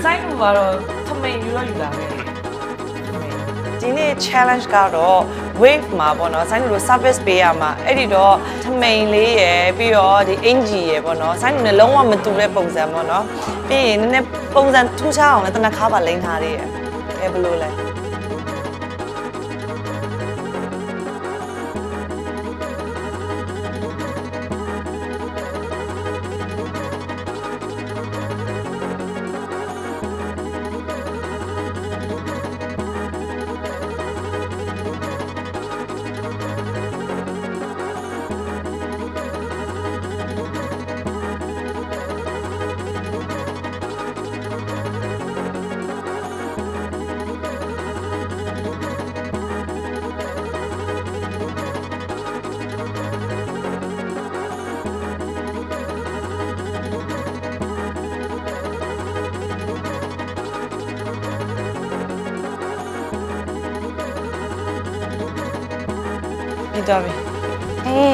ဆိုင်လူကတော့ထမိန်ယူတော့ယူလာခဲ့ဒီနေ့ challenge ကတော့ wave မှာပေါ့နော်ဆိုင်းလူ service ပေးရမှာအဲ့ဒီတော့ထမိန်လေးရယ်ပြီးတော့ဒီအင်ဂျီရယ်ပေါ့နော်ဆိုင်းလူနဲ့လုံးဝမတူတဲ့ပုံစံပေါ့နော်ပြီးရင်နည်းနည်းပုံစံထူးခြားအောင်လည်းတနက်ခါပါလိမ့်ထားသေးရယ်အဲဘယ်လိုလဲပြီးတော့ပြီ